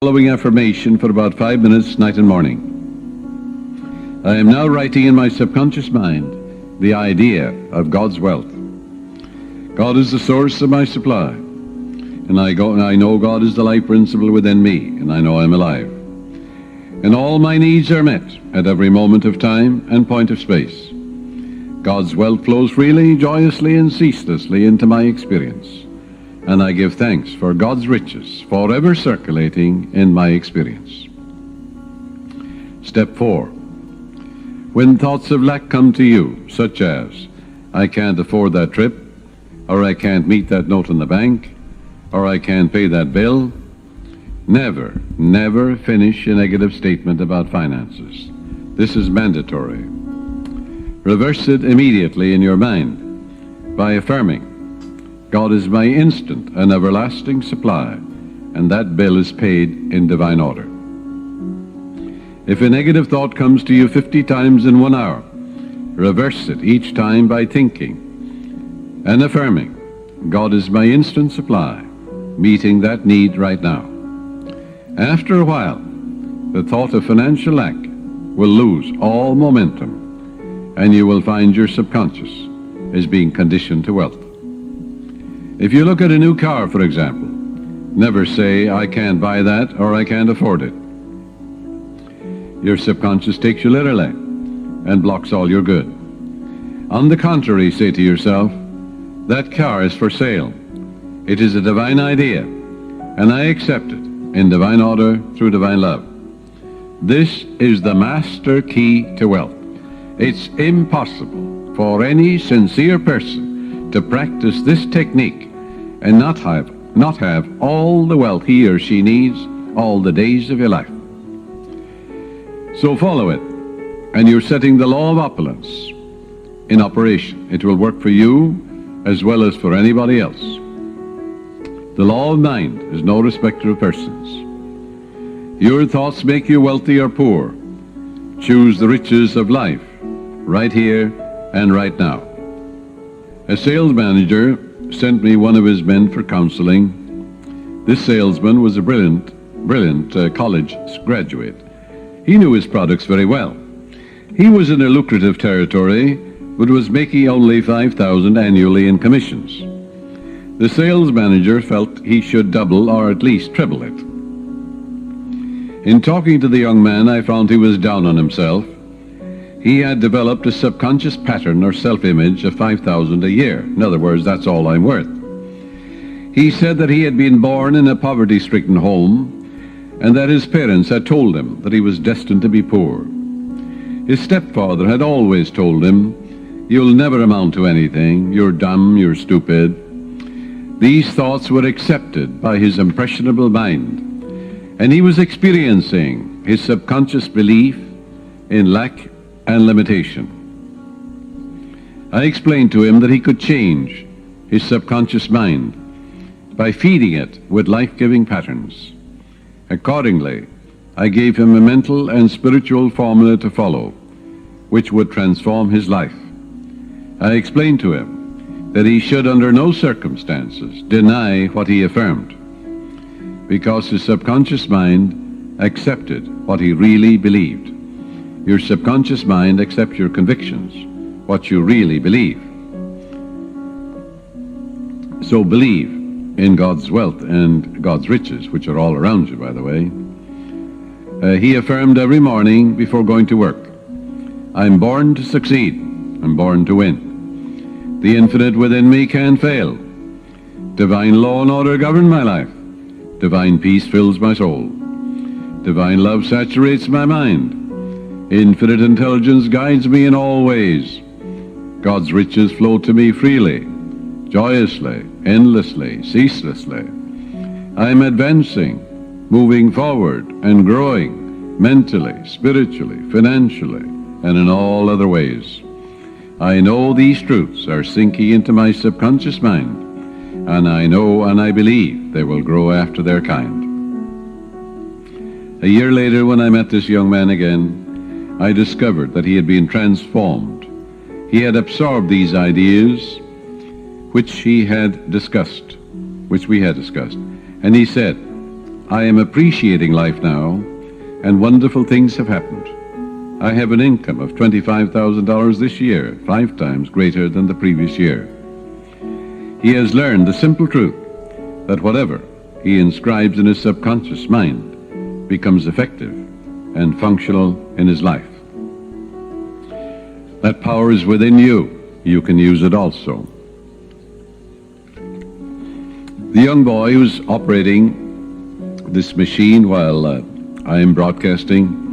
Following affirmation for about 5 minutes night and morning. I am now writing in my subconscious mind the idea of God's wealth. God is the source of my supply, and I know God is the life principle within me, and I know I'm alive. And all my needs are met at every moment of time and point of space. God's wealth flows freely, joyously, and ceaselessly into my experience. And I give thanks for God's riches forever circulating in my experience. Step 4. When thoughts of lack come to you, such as, I can't afford that trip, or I can't meet that note in the bank, or I can't pay that bill, never finish a negative statement about finances. This is mandatory. Reverse it immediately in your mind by affirming, God is my instant and everlasting supply, and that bill is paid in divine order. If a negative thought comes to you 50 times in 1 hour, reverse it each time by thinking and affirming, God is my instant supply, meeting that need right now. After a while, the thought of financial lack will lose all momentum, and you will find your subconscious is being conditioned to wealth. If you look at a new car, for example, never say, I can't buy that or I can't afford it. Your subconscious takes you literally and blocks all your good. On the contrary, say to yourself, that car is for sale. It is a divine idea, and I accept it in divine order through divine love. This is the master key to wealth. It's impossible for any sincere person to practice this technique and not have all the wealth he or she needs all the days of your life. So follow it, and you're setting the law of opulence in operation. It will work for you as well as for anybody else. The law of mind is no respecter of persons. Your thoughts make you wealthy or poor. Choose the riches of life right here and right now. A sales manager sent me one of his men for counseling. This salesman was a brilliant college graduate. He knew his products very well. He was in a lucrative territory, but was making only $5,000 annually in commissions. The sales manager felt he should double or at least triple it. In talking to the young man, I found he was down on himself. He had developed a subconscious pattern or self-image of $5,000 a year. In other words, that's all I'm worth. He said that he had been born in a poverty-stricken home and that his parents had told him that he was destined to be poor. His stepfather had always told him, you'll never amount to anything, you're dumb, you're stupid. These thoughts were accepted by his impressionable mind, and he was experiencing his subconscious belief in lack and limitation. I explained to him that he could change his subconscious mind by feeding it with life-giving patterns. Accordingly, I gave him a mental and spiritual formula to follow, which would transform his life. I explained to him that he should under no circumstances deny what he affirmed, because his subconscious mind accepted what he really believed. Your subconscious mind accepts your convictions, what you really believe. So believe in God's wealth and God's riches, which are all around you, by the way. He affirmed every morning before going to work, I'm born to succeed. I'm born to win. The infinite within me can't fail. Divine law and order govern my life. Divine peace fills my soul. Divine love saturates my mind. Infinite intelligence guides me in all ways. God's riches flow to me freely, joyously, endlessly, ceaselessly. I am advancing, moving forward, and growing mentally, spiritually, financially, and in all other ways. I know these truths are sinking into my subconscious mind, and I know and I believe they will grow after their kind. A year later, when I met this young man again, I discovered that he had been transformed. He had absorbed these ideas which we had discussed. And he said, I am appreciating life now, and wonderful things have happened. I have an income of $25,000 this year, 5 times greater than the previous year. He has learned the simple truth that whatever he inscribes in his subconscious mind becomes effective and functional in his life. That power is within you. You can use it also. The young boy who's operating this machine while I am broadcasting,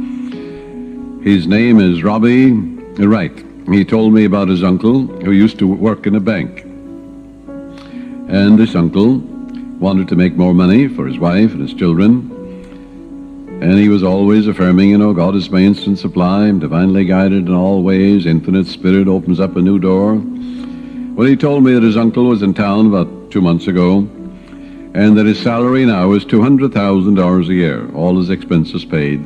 his name is Robbie Wright. He told me about his uncle who used to work in a bank. And this uncle wanted to make more money for his wife and his children. And he was always affirming, God is my instant supply, I'm divinely guided in all ways, infinite spirit opens up a new door. Well, he told me that his uncle was in town about 2 months ago, and that his salary now is $200,000 a year, all his expenses paid.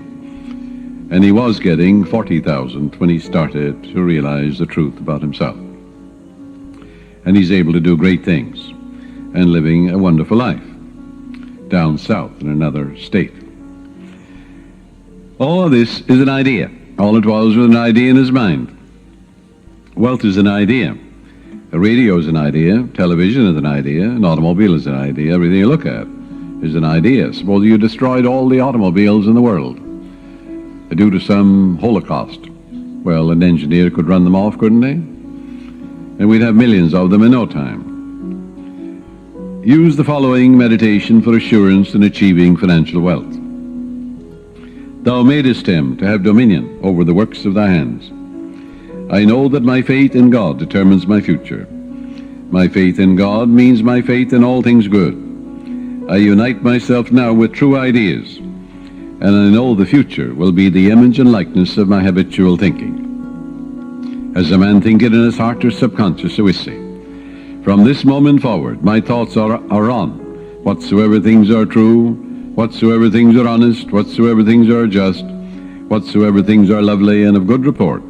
And he was getting $40,000 when he started to realize the truth about himself. And he's able to do great things and living a wonderful life down south in another state. All of this is an idea. All it was an idea in his mind. Wealth is an idea. A radio is an idea. Television is an idea. An automobile is an idea. Everything you look at is an idea. Suppose you destroyed all the automobiles in the world due to some holocaust. Well, an engineer could run them off, couldn't he? And we'd have millions of them in no time. Use the following meditation for assurance in achieving financial wealth. Thou madest him to have dominion over the works of thy hands. I know that my faith in God determines my future. My faith in God means my faith in all things good. I unite myself now with true ideas, and I know the future will be the image and likeness of my habitual thinking. As a man thinketh in his heart or subconscious, so is he. From this moment forward, my thoughts are on whatsoever things are true, whatsoever things are honest, whatsoever things are just, whatsoever things are lovely and of good report.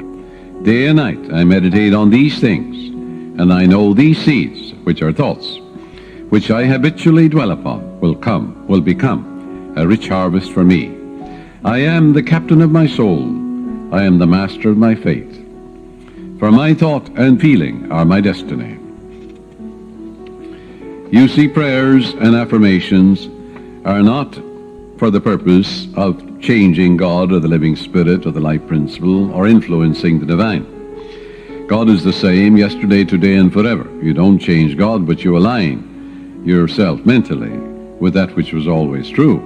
Day and night I meditate on these things, and I know these seeds, which are thoughts, which I habitually dwell upon, will become a rich harvest for me. I am the captain of my soul. I am the master of my fate. For my thought and feeling are my destiny. You see, prayers and affirmations are not for the purpose of changing God or the living spirit or the life principle or influencing the divine. God is the same yesterday, today, and forever. You don't change God, but you align yourself mentally with that which was always true.